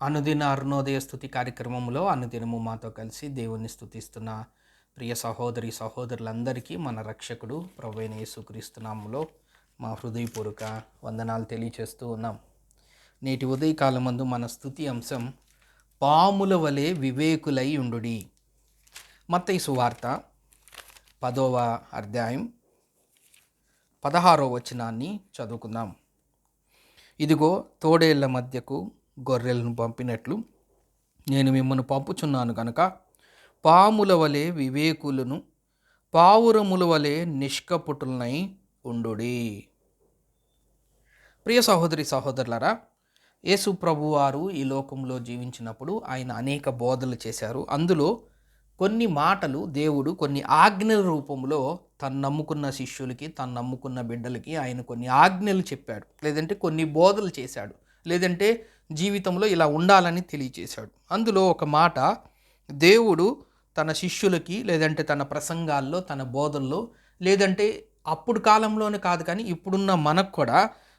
అనుదిన అరుణోదయ స్థుతి కార్యక్రమంలో అనుదినము మాతో కలిసి దేవుణ్ణి స్తుతిస్తున్న ప్రియ సహోదరి సహోదరులందరికీ మన రక్షకుడు ప్రభువైన యేసుక్రీస్తు నామములో మా హృదయపూర్వక వందనాలు తెలియచేస్తూ ఉన్నాం. నేటి ఉదయకాలమందు మన స్తుతి అంశం పాముల వలె వివేకులై ఉండుడి. మత్తయి సువార్త 10వ అధ్యాయం 16వ వచనాన్ని చదువుకుందాం. ఇదిగో తోడేళ్ల మధ్యకు గొర్రెలను పంపినట్లు నేను మిమ్మల్ని పంపుచున్నాను కనుక పాముల వలె వివేకులను పావురముల వలె నిష్కపటులనై ఉండుడి. ప్రియ సహోదరి సహోదరులారా, యేసు ప్రభువారు ఈ లోకంలో జీవించినప్పుడు ఆయన అనేక బోధలు చేశారు. అందులో కొన్ని మాటలు దేవుడు కొన్ని ఆజ్ఞల రూపంలో తను నమ్ముకున్న శిష్యులకి, తను నమ్ముకున్న బిడ్డలకి ఆయన కొన్ని ఆజ్ఞలు చెప్పాడు, లేదంటే కొన్ని బోధలు చేశాడు, లేదంటే జీవితంలో ఇలా ఉండాలని తెలియచేశాడు. అందులో ఒక మాట దేవుడు తన శిష్యులకి, లేదంటే తన ప్రసంగాల్లో, తన బోధల్లో, లేదంటే అప్పుడు కాలంలోనే కాదు కానీ ఇప్పుడున్న మనకు కూడా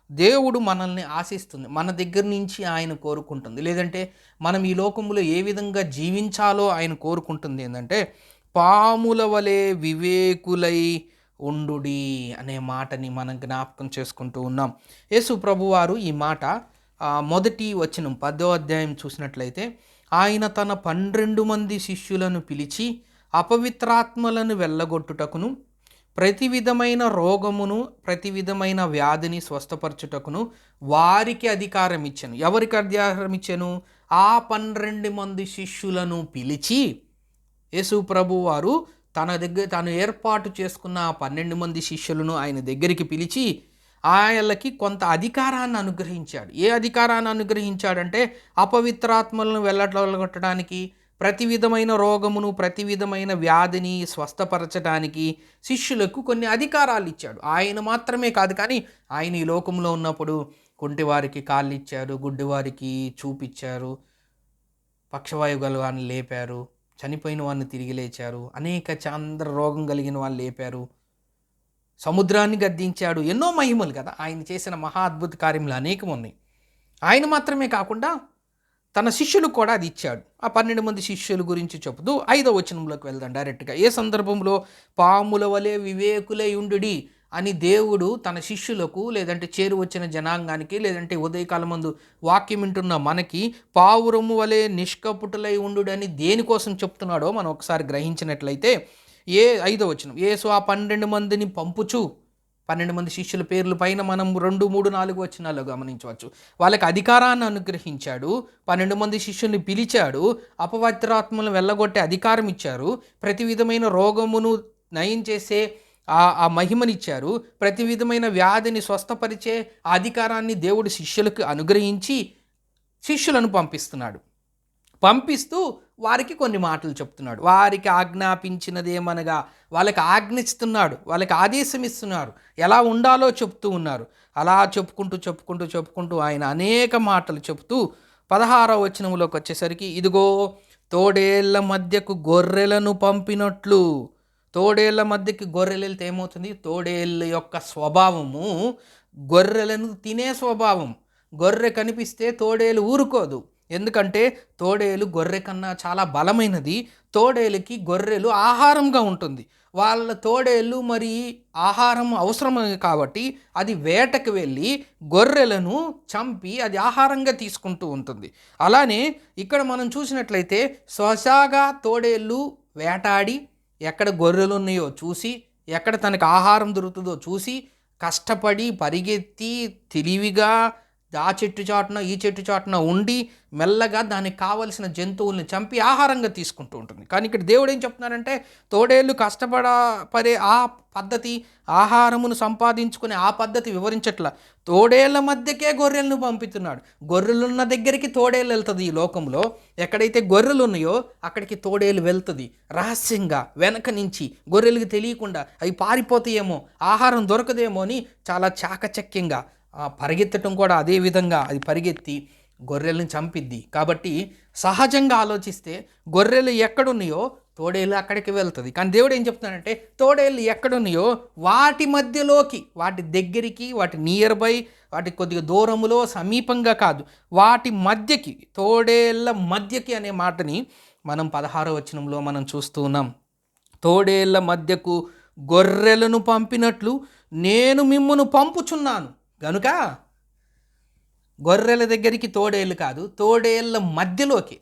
దేవుడు మనల్ని ఆశిస్తుంది, మన దగ్గర నుంచి ఆయన కోరుకుంటుంది, లేదంటే మనం ఈ లోకంలో ఏ విధంగా జీవించాలో ఆయన కోరుకుంటుంది. ఏంటంటే పాముల వలె వివేకులై ఉండుడి అనే మాటని మనం జ్ఞాపకం చేసుకుంటూ ఉన్నాం. యేసు ప్రభువారు ఈ మాట మొదటి వచనం 10వ అధ్యాయం చూసినట్లయితే ఆయన తన 12 మంది శిష్యులను పిలిచి అపవిత్రాత్మలను వెళ్ళగొట్టుటకును ప్రతి విధమైన రోగమును ప్రతి విధమైన వ్యాధిని స్వస్థపరచుటకును వారికి అధికారం ఇచ్చాను. ఎవరికి అధికారం ఇచ్చాను? ఆ 12 మంది శిష్యులను పిలిచి యేసు ప్రభు వారు తాను ఏర్పాటు చేసుకున్న 12 మంది శిష్యులను ఆయన దగ్గరికి పిలిచి ఆయనకి కొంత అధికారాన్ని అనుగ్రహించాడు. ఏ అధికారాన్ని అనుగ్రహించాడంటే అపవిత్రాత్మలను వెళ్ళగొట్టడానికి, ప్రతి విధమైన రోగమును ప్రతి విధమైన వ్యాధిని స్వస్థపరచడానికి శిష్యులకు కొన్ని అధికారాలు ఇచ్చాడు. ఆయన మాత్రమే కాదు కానీ ఆయన ఈ లోకంలో ఉన్నప్పుడు కుంటివారికి కాళ్ళు ఇచ్చారు, గుడ్డివారికి చూపిచ్చారు, పక్షవాయువు గల వారిని లేపారు, చనిపోయిన వారిని తిరిగి లేచారు, అనేక చాంద్ర రోగం కలిగిన వాళ్ళు లేపారు, సముద్రాన్ని గద్దించాడు. ఎన్నో మహిమలు కదా ఆయన చేసిన మహా అద్భుత కార్యములు అనేకం ఉన్నాయి. ఆయన మాత్రమే కాకుండా తన శిష్యులకు కూడా అది ఇచ్చాడు. ఆ 12 మంది శిష్యుల గురించి చెబుతూ 5వ వచనంలోకి వెళ్దాం డైరెక్ట్గా. ఏ సందర్భంలో పాముల వలె వివేకులై ఉండుడి అని దేవుడు తన శిష్యులకు, లేదంటే చేరువచ్చిన జనాంగానికి, లేదంటే ఉదయకాలం ముందు వాక్యం వింటున్న మనకి పావురము వలె నిష్కపుటులై ఉండుడని దేనికోసం చెప్తున్నాడో మనం ఒకసారి గ్రహించినట్లయితే 5వ వచనం, యేసు ఆ 12 మందిని పంపుచు, 12 మంది శిష్యుల పేర్లు పైన మనం 2, 3, 4 వచనాల్లో గమనించవచ్చు. వాళ్ళకి అధికారాన్ని అనుగ్రహించాడు, 12 మంది శిష్యుల్ని పిలిచాడు, అపవిత్రాత్మలను వెళ్ళగొట్టే అధికారం ఇచ్చారు, ప్రతి విధమైన రోగమును నయం చేసే ఆ మహిమనిచ్చారు, ప్రతి విధమైన వ్యాధిని స్వస్థపరిచే ఆ అధికారాన్ని దేవుడు శిష్యులకు అనుగ్రహించి శిష్యులను పంపిస్తూ వారికి కొన్ని మాటలు చెప్తున్నాడు. వారికి ఆజ్ఞాపించినదేమనగా వాళ్ళకి ఆజ్ఞిస్తున్నాడు, వాళ్ళకి ఆదేశం ఇస్తున్నారు, ఎలా ఉండాలో చెప్తూ ఉన్నారు. అలా చెప్పుకుంటూ ఆయన అనేక మాటలు చెప్తూ 16వ వచనంలోకి వచ్చేసరికి ఇదిగో తోడేళ్ల మధ్యకు గొర్రెలను పంపినట్లు. తోడేళ్ల మధ్యకి గొర్రెలు వెళ్తే ఏమవుతుంది? తోడేళ్ళ యొక్క స్వభావము గొర్రెలను తినే స్వభావం. గొర్రె కనిపిస్తే తోడేలు ఊరుకోదు, ఎందుకంటే తోడేలు గొర్రె కన్నా చాలా బలమైనది. తోడేలుకి గొర్రెలు ఆహారంగా ఉంటుంది. వాళ్ళ తోడేళ్ళు మరి ఆహారం అవసరం కాబట్టి అది వేటకు వెళ్ళి గొర్రెలను చంపి అది ఆహారంగా తీసుకుంటూ ఉంటుంది. అలానే ఇక్కడ మనం చూసినట్లయితే స్వసాగా తోడేళ్ళు వేటాడి ఎక్కడ గొర్రెలు ఉన్నాయో చూసి, ఎక్కడ తనకు ఆహారం దొరుకుతుందో చూసి, కష్టపడి పరిగెత్తి తెలివిగా ఆ చెట్టు చాటున ఈ చెట్టు చాటున ఉండి మెల్లగా దానికి కావలసిన జంతువుల్ని చంపి ఆహారంగా తీసుకుంటూ ఉంటుంది. కానీ ఇక్కడ దేవుడు ఏం చెప్తున్నారంటే తోడేళ్ళు కష్టపడే ఆ పద్ధతి, ఆహారమును సంపాదించుకునే ఆ పద్ధతి వివరించట్లా. తోడేళ్ల మధ్యకే గొర్రెలను పంపుతున్నాడు. గొర్రెలున్న దగ్గరికి తోడేళ్ళు వెళ్తుంది. ఈ లోకంలో ఎక్కడైతే గొర్రెలు ఉన్నాయో అక్కడికి తోడేలు వెళ్తుంది రహస్యంగా, వెనక నుంచి, గొర్రెలకు తెలియకుండా. అవి పారిపోతాయేమో, ఆహారం దొరకదేమో అని చాలా చాకచక్యంగా పరిగెత్తటం కూడా అదే విధంగా అది పరిగెత్తి గొర్రెలను చంపిద్ది. కాబట్టి సహజంగా ఆలోచిస్తే గొర్రెలు ఎక్కడున్నాయో తోడేళ్ళు అక్కడికి వెళ్తుంది. కానీ దేవుడు ఏం చెప్తున్నాడంటే తోడేళ్ళు ఎక్కడున్నాయో వాటి మధ్యలోకి, వాటి దగ్గరికి, వాటి నియర్ బై వాటి కొద్దిగా దూరములో సమీపంగా కాదు, వాటి మధ్యకి, తోడేళ్ళ మధ్యకి అనే మాటని మనం 16వ వచనంలో మనం చూస్తూ ఉన్నాం. తోడేళ్ళ మధ్యకు గొర్రెలను పంపినట్లు నేను మిమ్మును పంపుచున్నాను. గనుక గొర్రెల దగ్గరికి తోడేళ్ళు కాదు, తోడేళ్ళ మధ్యలోకి,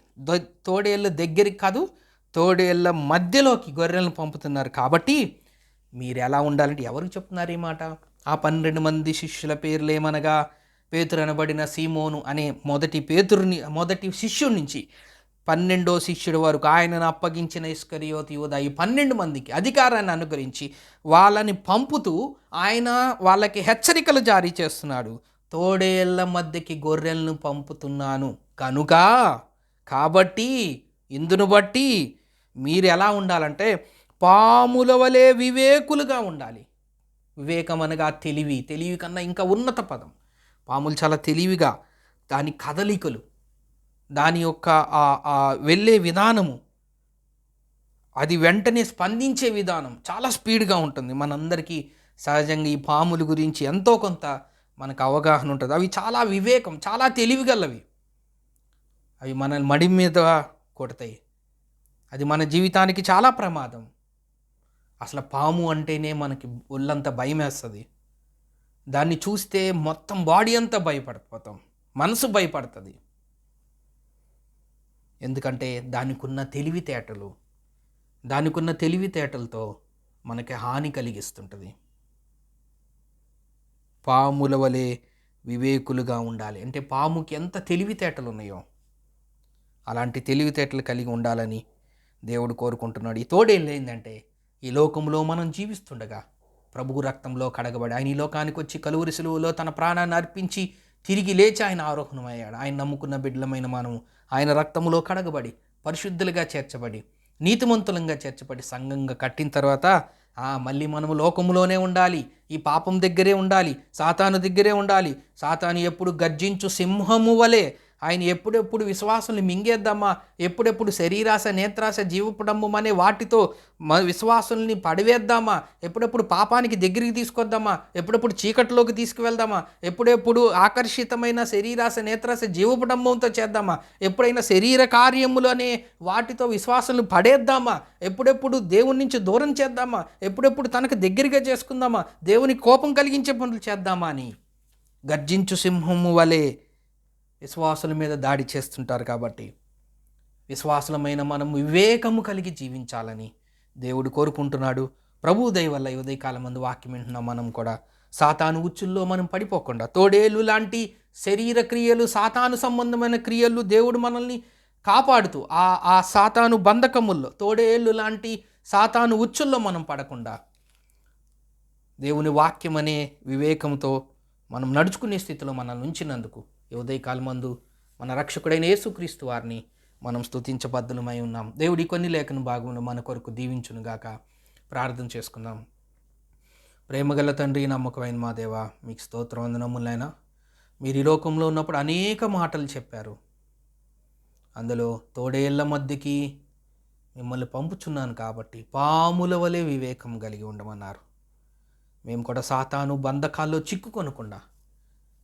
తోడేళ్ళ దగ్గరికి కాదు, తోడేళ్ళ మధ్యలోకి గొర్రెలను పంపుతున్నారు. కాబట్టి మీరు ఎలా ఉండాలంటే ఎవరికి చెప్తున్నారు ఈ మాట? ఆ 12 మంది శిష్యుల పేర్లు ఏమనగా, పేతురు అనబడిన సీమోను అనే మొదటి శిష్యుడి నుంచి 12వ శిష్యుడి వరకు, ఆయనను అప్పగించిన ఇస్కరియోతు యూదా, ఈ 12 మందికి అధికారాన్ని అనుగ్రహించి వాళ్ళని పంపుతూ ఆయన వాళ్ళకి హెచ్చరికలు జారీ చేస్తున్నాడు. తోడేళ్ల మధ్యకి గొర్రెలను పంపుతున్నాను కనుక, కాబట్టి ఇందును బట్టి మీరు ఎలా ఉండాలంటే పాముల వలె వివేకులుగా ఉండాలి. వివేకం అనగా తెలివి కన్నా ఇంకా ఉన్నత పదం. పాములు చాలా తెలివిగా, దాని కదలికలు, దాని యొక్క వెళ్ళే విధానము, అది వెంటనే స్పందించే విధానం చాలా స్పీడ్గా ఉంటుంది. మనందరికీ సహజంగా ఈ పాముల గురించి ఎంతో కొంత మనకు అవగాహన ఉంటుంది. అవి చాలా వివేకం, చాలా తెలివిగలవి. అవి మన మడి మీద కొడతాయి. అది మన జీవితానికి చాలా ప్రమాదం. అసలు పాము అంటేనే మనకి ఒళ్ళంతా భయం వేస్తుంది. దాన్ని చూస్తే మొత్తం బాడీ అంతా భయపడిపోతాం, మనసు భయపడుతుంది. ఎందుకంటే దానికున్న తెలివితేటలతో మనకి హాని కలిగిస్తుంటుంది. పాముల వలె వివేకులుగా ఉండాలి అంటే పాముకి ఎంత తెలివితేటలు ఉన్నాయో అలాంటి తెలివితేటలు కలిగి ఉండాలని దేవుడు కోరుకుంటున్నాడు. ఈ తోడేళ్ళు ఏంటంటే, ఈ లోకంలో మనం జీవిస్తుండగా ప్రభువు రక్తంలో కడగబడి ఆయన ఈ లోకానికి వచ్చి కలువరి సిలువలో తన ప్రాణాన్ని అర్పించి తిరిగి లేచి ఆయన ఆరోహణమయ్యాడు. ఆయన నమ్ముకున్న బిడ్డలమైన మనం ఆయన రక్తములో కడగబడి పరిశుద్ధులుగా చేర్చబడి నీతిమంతులంగా చేర్చబడి సంఘంగా కట్టిన తర్వాత మళ్ళీ మనము లోకములోనే ఉండాలి, ఈ పాపం దగ్గరే ఉండాలి, సాతాను దగ్గరే ఉండాలి. సాతాను ఎప్పుడు గర్జించు సింహము వలె ఆయన ఎప్పుడెప్పుడు విశ్వాసుల్ని మింగేద్దామా, ఎప్పుడెప్పుడు శరీరాశ, నేత్రాశ, జీవపడంబం అనే వాటితో విశ్వాసుల్ని పడివేద్దామా, ఎప్పుడెప్పుడు పాపానికి దగ్గరికి తీసుకొద్దామా, ఎప్పుడెప్పుడు చీకటిలోకి తీసుకువెళ్దామా, ఎప్పుడెప్పుడు ఆకర్షితమైన శరీరాశ, నేత్రాశ, జీవపడంబంతో చేద్దామా, ఎప్పుడైనా శరీర కార్యములు అనే వాటితో విశ్వాసుల్ని పడేద్దామా, ఎప్పుడెప్పుడు దేవుని నుంచి దూరం చేద్దామా, ఎప్పుడెప్పుడు తనకు దగ్గరగా చేసుకుందామా, దేవుని కోపం కలిగించే పనులు చేద్దామా అని గర్జించు సింహము వలె విశ్వాసుల మీద దాడి చేస్తుంటారు. కాబట్టి విశ్వాసులమైన మనం వివేకము కలిగి జీవించాలని దేవుడు కోరుకుంటున్నాడు. ప్రభు దయ వల్ల ఈ ఉదయకాలం మందు వాక్యం వింటున్నాం. మనం కూడా సాతాను ఉచ్చుల్లో మనం పడిపోకుండా, తోడేళ్ళు లాంటి శరీర క్రియలు, సాతాను సంబంధమైన క్రియలు దేవుడు మనల్ని కాపాడుతూ ఆ సాతాను బంధకముల్లో, తోడేళ్ళు లాంటి సాతాను ఉచ్చుల్లో మనం పడకుండా దేవుని వాక్యం అనే వివేకంతో మనం నడుచుకునే స్థితిలో మనల్ని ఉంచినందుకు ఈ ఉదయకాలమందు మన రక్షకుడైన యేసుక్రీస్తు వారిని మనం స్తుతించబద్ధులమై ఉన్నాం. దేవుడి కొన్ని లేఖన భాగంలో మన కొరకు దీవించునుగాక. ప్రార్థన చేసుకుందాం. ప్రేమగల తండ్రి, నమ్మకమైన మా దేవా, మీకు స్తోత్రం వందనములైనా. మీరు ఈ లోకంలో ఉన్నప్పుడు అనేక మాటలు చెప్పారు. అందులో తోడేళ్ల మధ్యకి మిమ్మల్ని పంపుచున్నాను కాబట్టి పాముల వలె వివేకం కలిగి ఉండమన్నారు. మేము కూడా సాతాను బంధకాల్లో చిక్కుకొనకుండా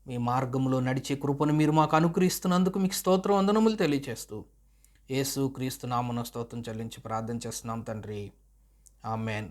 మీ మార్గంలో నడిచే కృపను మీరు మాకు అనుగ్రహిస్తున్నందుకు మీకు స్తోత్రం వందనములు తెలియజేస్తూ యేసు క్రీస్తు నామమున స్తోత్రం చెల్లించి ప్రార్థన చేస్తున్నాం తండ్రి. ఆమెన్.